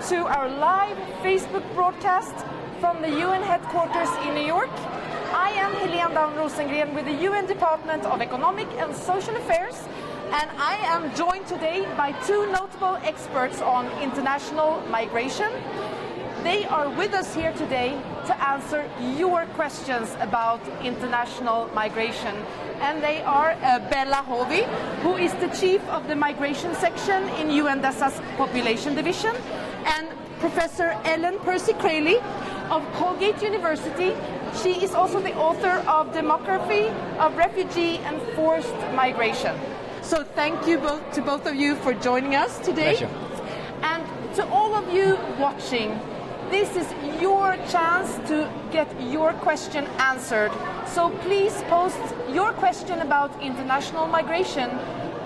to our live Facebook broadcast from the UN headquarters in New York. I am Helene Dawn Rosengren with the UN Department of Economic and Social Affairs, and I am joined today by two notable experts on international migration. They are with us here today to answer your questions about international migration. And they are Bela Hovy, who is the chief of the migration section in UN DESA's population division, and Professor Percy Kraly of Colgate University. She is also the author of Demography of Refugee and Forced Migration. So thank you to both of you for joining us today. Pleasure. And to all of you watching, this is your chance to get your question answered. So please post your question about international migration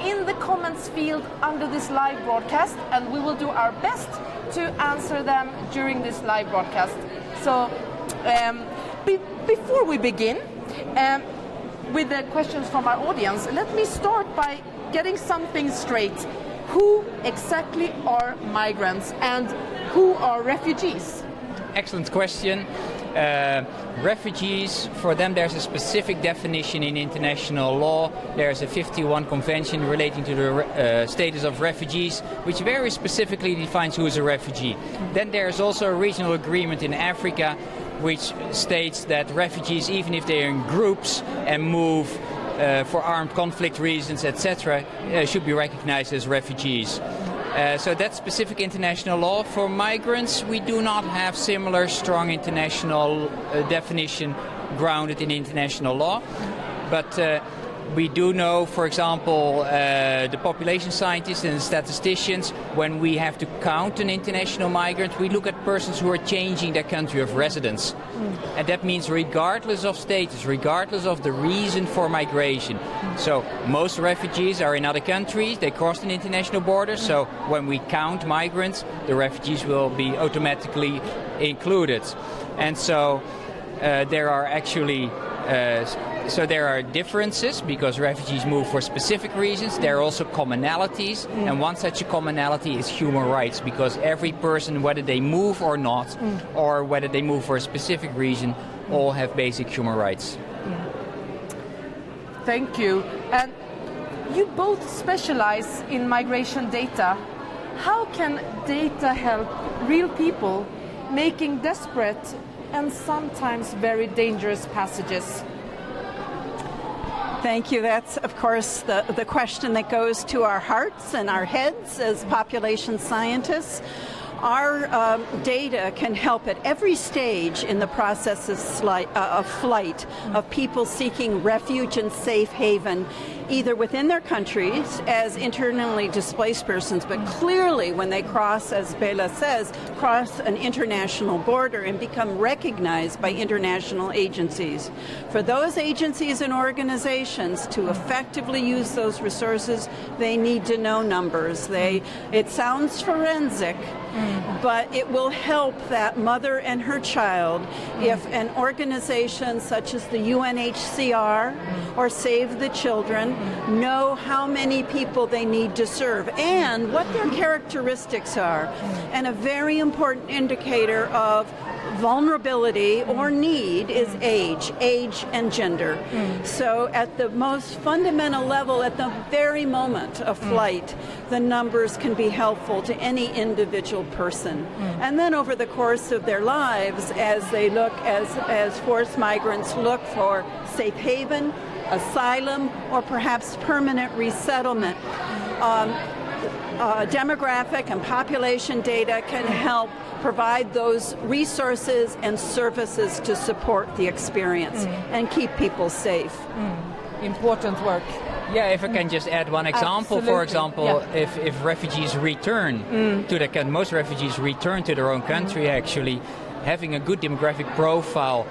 in the comments field under this live broadcast, and we will do our best to answer them during this live broadcast. So before we begin with the questions from our audience, let me start by getting something straight. Who exactly are migrants and who are refugees? Excellent question. Refugees, for them there's a specific definition in international law. There's a 51 convention relating to the status of refugees, which very specifically defines who is a refugee. Then there's also a regional agreement in Africa which states that refugees, even if they're in groups and move for armed conflict reasons, etc., should be recognized as refugees. So that's specific international law. For migrants, we do not have similar strong international definition grounded in international law. But we do know, for example, the population scientists and statisticians, when we have to count an international migrant, we look at persons who are changing their country of residence. And that means regardless of status, regardless of the reason for migration. So most refugees are in other countries, they crossed an international border, so when we count migrants, the refugees will be automatically included. And so there are actually there are differences because refugees move for specific reasons. There are also commonalities, and one such a commonality is human rights, because every person, whether they move or not, or whether they move for a specific reason, all have basic human rights. Thank you. And you both specialize in migration data. How can data help real people making desperate and sometimes very dangerous passages? Thank you. That's, of course, the question that goes to our hearts and our heads as population scientists. Our data can help at every stage in the process of flight, of people seeking refuge and safe haven, either within their countries as internally displaced persons, but clearly when they cross, as Bela says, cross an international border and become recognized by international agencies. For those agencies and organizations to effectively use those resources, they need to know numbers. It sounds forensic, but it will help that mother and her child if an organization such as the UNHCR or Save the Children know how many people they need to serve and what their characteristics are. And a very important indicator of vulnerability or need is age and gender. So at the most fundamental level, at the very moment of flight, the numbers can be helpful to any individual person. And then over the course of their lives, as they look, as forced migrants look for safe haven, asylum, or perhaps permanent resettlement, demographic and population data can help provide those resources and services to support the experience and keep people safe. Important work. Yeah, if I can just add one example. Absolutely. For example, if refugees return to most refugees return to their own country actually, having a good demographic profile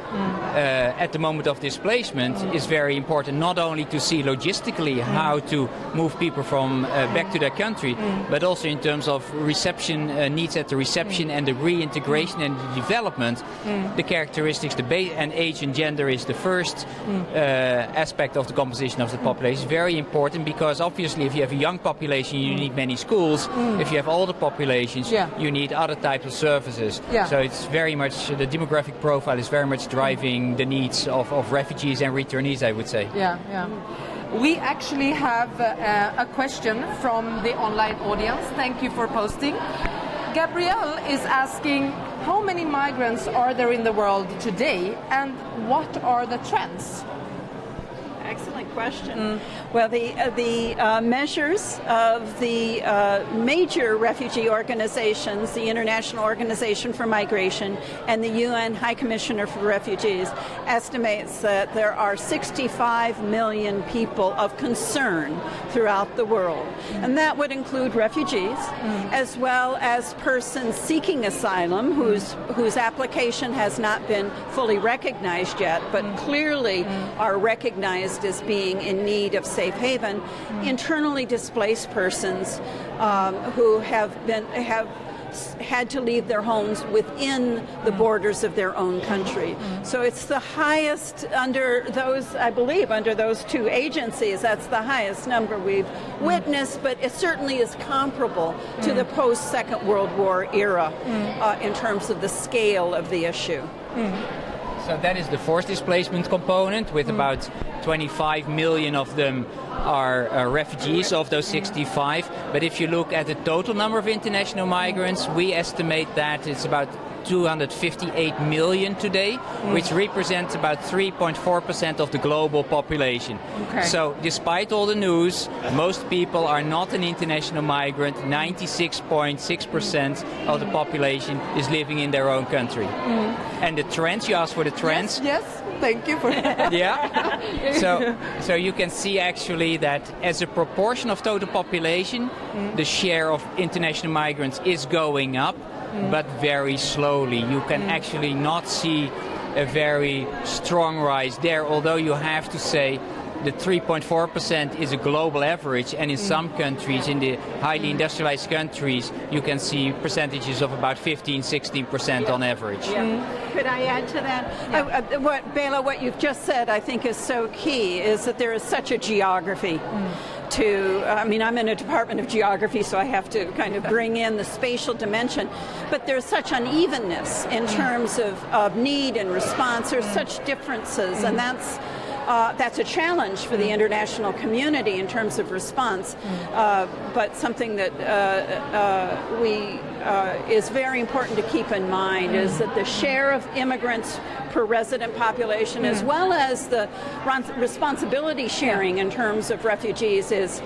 at the moment of displacement is very important, not only to see logistically how to move people from back to their country, but also in terms of reception, needs at the reception and the reintegration and the development. The characteristics, and age and gender is the first aspect of the composition of the population. Very important, because obviously if you have a young population you need many schools. If you have older populations you need other types of services. So it's very much, the demographic profile is very much driving the needs of refugees and returnees, I would say. We actually have a question from the online audience. Thank you for posting. Gabrielle is asking, how many migrants are there in the world today, and what are the trends? Excellent question. Well, the measures of the major refugee organizations, the International Organization for Migration and the UN High Commissioner for Refugees, estimates that there are 65 million people of concern throughout the world. And that would include refugees, as well as persons seeking asylum whose application has not been fully recognized yet, but clearly are recognized as being in need of safe haven, internally displaced persons who have had to leave their homes within the borders of their own country. So it's the highest under those, I believe, under those two agencies, that's the highest number we've witnessed, but it certainly is comparable to the post-Second World War era in terms of the scale of the issue. So that is the forced displacement component, with about 25 million of them are refugees of those 65. But if you look at the total number of international migrants, we estimate that it's about 258 million today, which represents about 3.4% of the global population. So despite all the news, most people are not an international migrant. 96.6% of the population is living in their own country. And the trends, you asked for the trends? Yes. Thank you for that. So you can see actually that as a proportion of total population, the share of international migrants is going up, but very slowly. You can actually not see a very strong rise there, although you have to say the 3.4% is a global average, and in some countries, in the highly industrialized countries, you can see percentages of about 15-16% on average. Could I add to that? Bela, what you've just said, I think is so key, is that there is such a geography I'm in a department of geography, so I have to kind of bring in the spatial dimension, but there's such unevenness in terms of need and response. There's such differences, and that's a challenge for the international community in terms of response, but something that is very important to keep in mind is that the share of immigrants per resident population, as well as the responsibility sharing in terms of refugees, is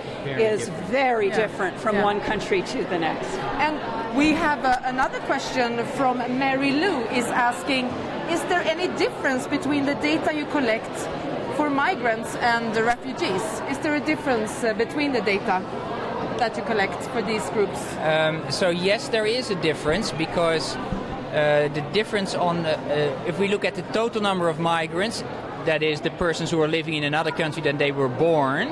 very different from one country to the next. And we have another question from Mary Lou is asking, is there any difference between the data you collect for migrants and the refugees? Is there a difference between the data that you collect for these groups? So yes, there is a difference, because the difference on, if we look at the total number of migrants, that is the persons who are living in another country than they were born,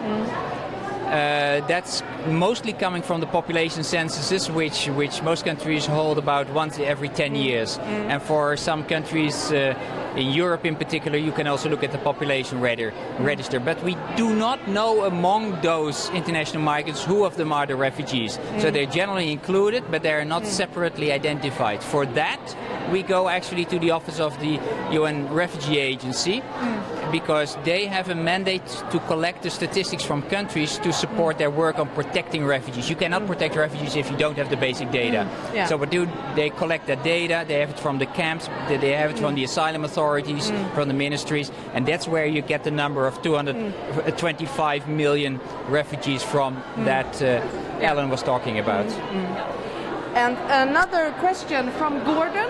that's mostly coming from the population censuses, which most countries hold about once every 10 years. And for some countries, in Europe in particular, you can also look at the population register. But we do not know among those international migrants who of them are the refugees. So they're generally included, but they are not separately identified. For that, we go actually to the office of the UN Refugee Agency, because they have a mandate to collect the statistics from countries to support their work on protecting refugees. You cannot protect refugees if you don't have the basic data. So what do they collect that data? They have it from the camps, they have it from the asylum authorities, from the ministries, and that's where you get the number of 225 million refugees from that Ellen was talking about. And another question from Gordon.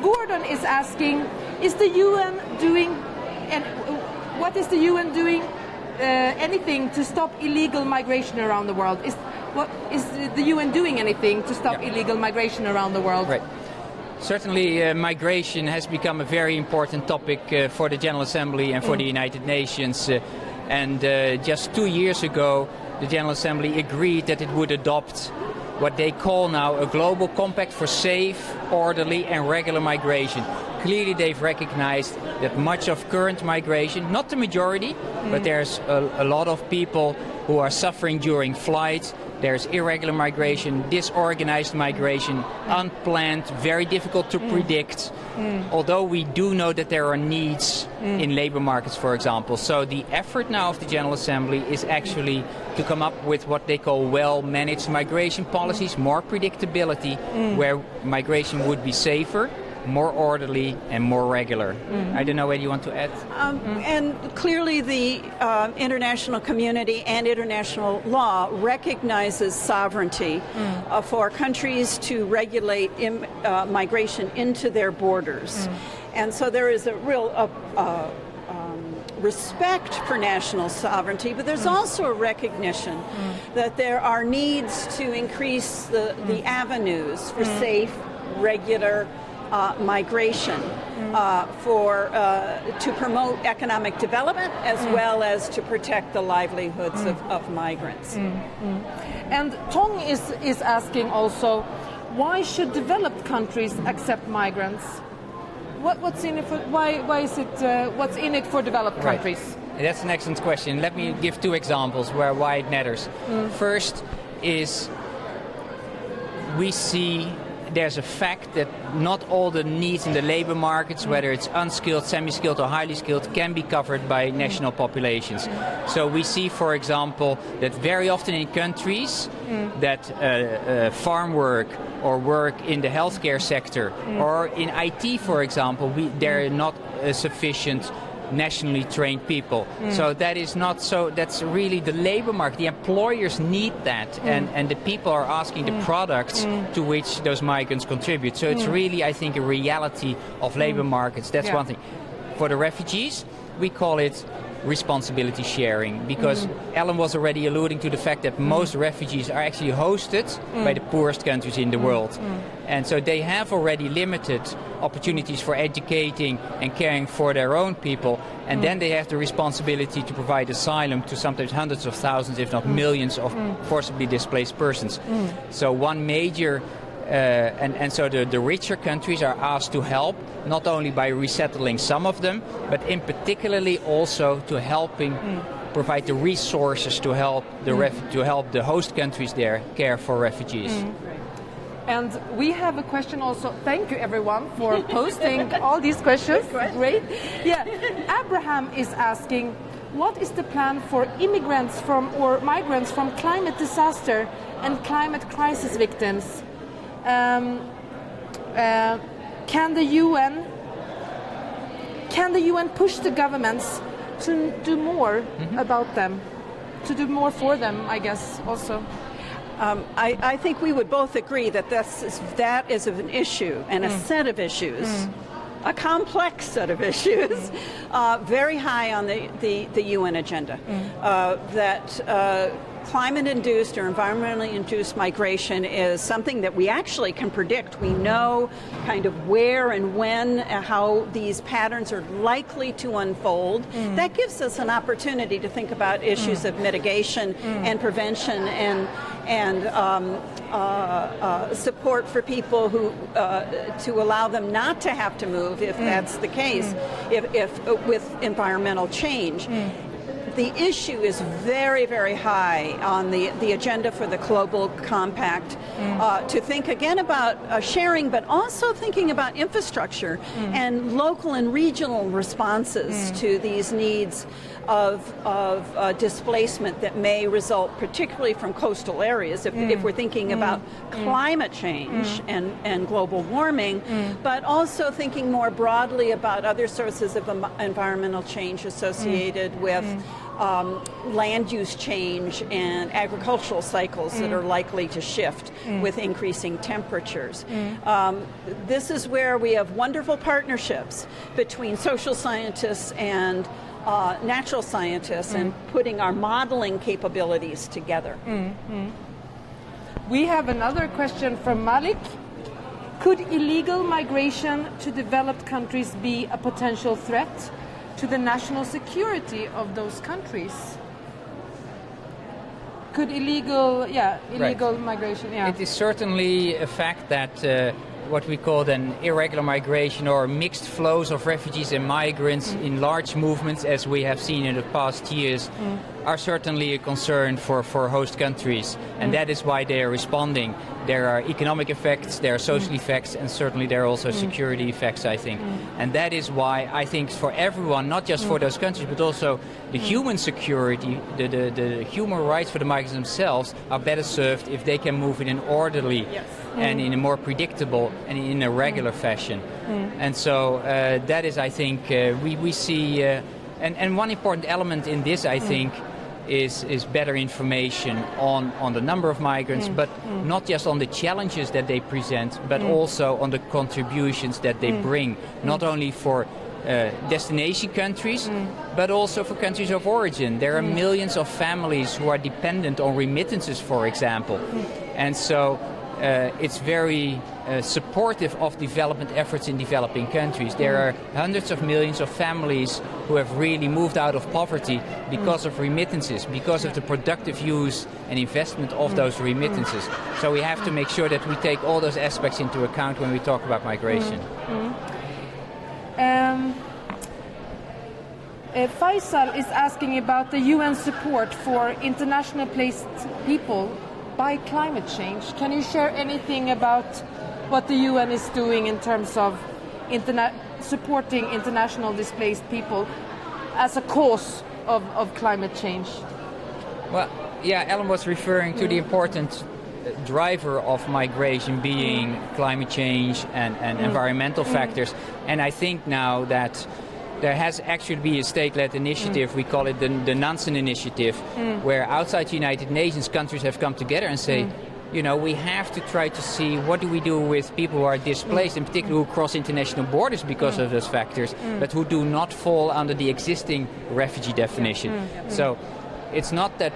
Gordon is asking, is the UN doing, and what is the UN doing anything to stop illegal migration around the world? Is the UN doing anything to stop illegal migration around the world? Right. Certainly, migration has become a very important topic for the General Assembly and for the United Nations. And just 2 years ago, the General Assembly agreed that it would adopt what they call now a global compact for safe, orderly and regular migration. Clearly they've recognized that much of current migration, not the majority, but there's a lot of people who are suffering during flight. There's irregular migration, disorganized migration, unplanned, very difficult to predict. Although we do know that there are needs in labor markets, for example. So the effort now of the General Assembly is actually to come up with what they call well-managed migration policies, more predictability, where migration would be safer, more orderly and more regular. I don't know whether you want to add. And clearly the international community and international law recognizes sovereignty for countries to regulate migration into their borders. And so there is a real respect for national sovereignty, but there's also a recognition that there are needs to increase the avenues for safe, regular migration to promote economic development as well as to protect the livelihoods of migrants. And Tong is asking also, why should developed countries accept migrants? What's in it for? Why is it? What's in it for developed countries? Right. That's an excellent question. Let me give 2 examples why it matters. First is we see there's a fact that not all the needs in the labor markets, whether it's unskilled, semi-skilled or highly skilled, can be covered by national populations. So we see, for example, that very often in countries that farm work or work in the healthcare sector or in IT, for example, there are not sufficient nationally trained people. So that is not so, that's really the labor market. The employers need that and the people are asking the products to which those migrants contribute. So it's really, I think, a reality of labor markets. That's one thing. For the refugees, we call it responsibility sharing, because Ellen was already alluding to the fact that most refugees are actually hosted by the poorest countries in the world. And so they have already limited opportunities for educating and caring for their own people, and then they have the responsibility to provide asylum to sometimes hundreds of thousands, if not millions, of forcibly displaced persons. So one major and so the richer countries are asked to help, not only by resettling some of them, but in particularly also to helping provide the resources to help the host countries there care for refugees. And we have a question also. Thank you everyone for posting all these questions. Great. Yeah. Abraham is asking, what is the plan for immigrants or migrants from climate disaster and climate crisis victims? Can the UN push the governments to do more about them, to do more for them, I guess, also? I think we would both agree that that is an issue and a set of issues, a complex set of issues, very high on the UN agenda. That climate-induced or environmentally induced migration is something that we actually can predict. We know kind of where and when, how these patterns are likely to unfold. That gives us an opportunity to think about issues of mitigation and prevention and support for people who to allow them not to have to move if that's the case, if with environmental change. The issue is very, very high on the agenda for the Global Compact to think again about sharing, but also thinking about infrastructure and local and regional responses to these needs of displacement that may result particularly from coastal areas if we're thinking about climate change and global warming, but also thinking more broadly about other sources of environmental change associated with land use change and agricultural cycles that are likely to shift with increasing temperatures. This is where we have wonderful partnerships between social scientists and natural scientists and putting our modeling capabilities together. We have another question from Malik. Could illegal migration to developed countries be a potential threat to the national security of those countries? Could illegal migration, It is certainly a fact that what we call then irregular migration or mixed flows of refugees and migrants in large movements, as we have seen in the past years, are certainly a concern for host countries. And that is why they are responding. There are economic effects, there are social effects, and certainly there are also security effects, I think. And that is why I think for everyone, not just for those countries, but also the human security, the human rights for the migrants themselves are better served if they can move in an orderly and in a more predictable and in a regular fashion. And so that is, I think, we see, and one important element in this, I think, is better information on the number of migrants, but not just on the challenges that they present, but also on the contributions that they bring, not only for destination countries, but also for countries of origin. There are millions of families who are dependent on remittances, for example. And so it's very supportive of development efforts in developing countries. There are hundreds of millions of families who have really moved out of poverty because of remittances, because of the productive use and investment of those remittances. So we have to make sure that we take all those aspects into account when we talk about migration. Faisal is asking about the UN support for international placed people by climate change. Can you share anything about what the UN is doing in terms of supporting international displaced people as a cause of climate change? Well, yeah, Ellen was referring to the important driver of migration being climate change and environmental factors. And I think now that there has actually been a state-led initiative, we call it the Nansen Initiative, where outside the United Nations countries have come together and say, you know, we have to try to see what do we do with people who are displaced, in particular who cross international borders because of those factors, but who do not fall under the existing refugee definition. So it's not that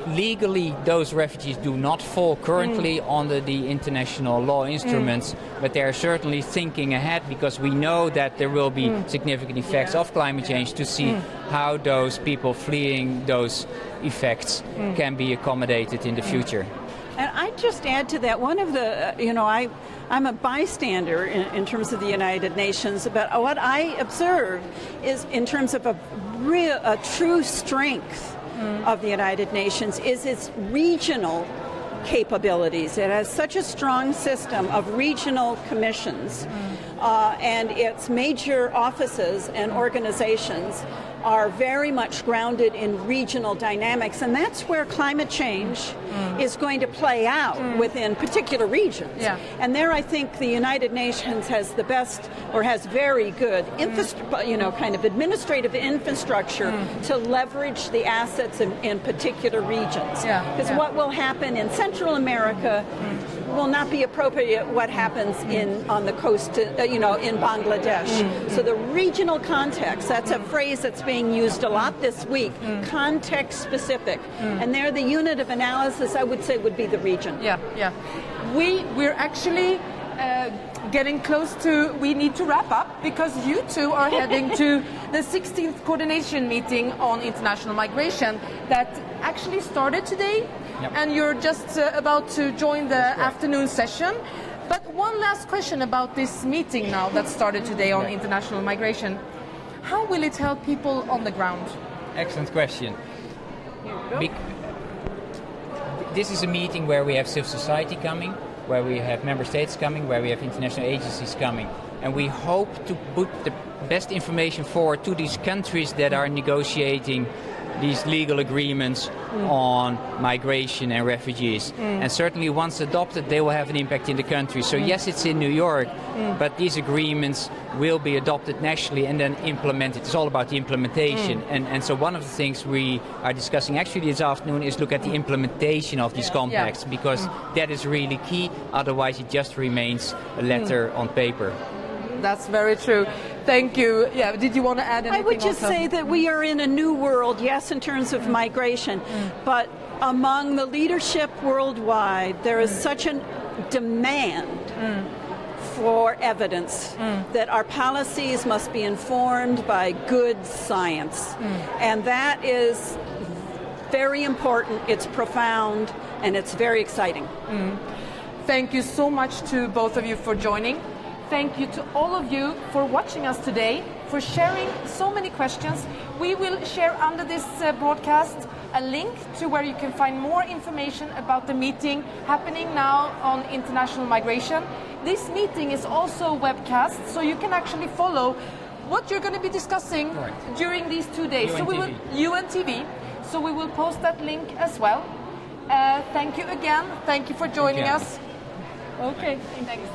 legally those refugees do not fall currently under the international law instruments, but they are certainly thinking ahead because we know that there will be significant effects of climate change to see how those people fleeing those effects can be accommodated in the future. And I'd just add to that, one of the, I'm a bystander in terms of the United Nations, but what I observe is in terms of a true strength of the United Nations is its regional capabilities. It has such a strong system of regional commissions, and its major offices and organizations are very much grounded in regional dynamics, and that's where climate change is going to play out within particular regions. Yeah. And there I think the United Nations has the best, or has very good kind of administrative infrastructure to leverage the assets in particular regions. Because what will happen in Central America will not be appropriate what happens on the coast, in Bangladesh. So the regional context, that's a phrase that's being used a lot this week, context specific. And there the unit of analysis, I would say, would be the region. We're actually getting close to, we need to wrap up because you two are heading to the 16th coordination meeting on international migration that actually started today. And you're just about to join the afternoon session. But one last question about this meeting now that started today on international migration. How will it help people on the ground? Excellent question. This is a meeting where we have civil society coming, where we have member states coming, where we have international agencies coming. And we hope to put the best information forward to these countries that are negotiating these legal agreements on migration and refugees. And certainly once adopted, they will have an impact in the country. So yes, it's in New York, but these agreements will be adopted nationally and then implemented. It's all about the implementation. And so one of the things we are discussing actually this afternoon is look at the implementation of these compacts, because that is really key. Otherwise, it just remains a letter on paper. That's very true. Thank you. Yeah, did you want to add anything? I would just say that we are in a new world, yes, in terms of migration, but among the leadership worldwide, there is such a demand for evidence, that our policies must be informed by good science. And that is very important, it's profound, and it's very exciting. Thank you so much to both of you for joining. Thank you to all of you for watching us today, for sharing so many questions. We will share under this broadcast a link to where you can find more information about the meeting happening now on international migration. This meeting is also webcast, so you can actually follow what you're going to be discussing during these 2 days. So we will UNTV. So we will post that link as well. Thank you again. Thank you for joining us. Okay, thanks.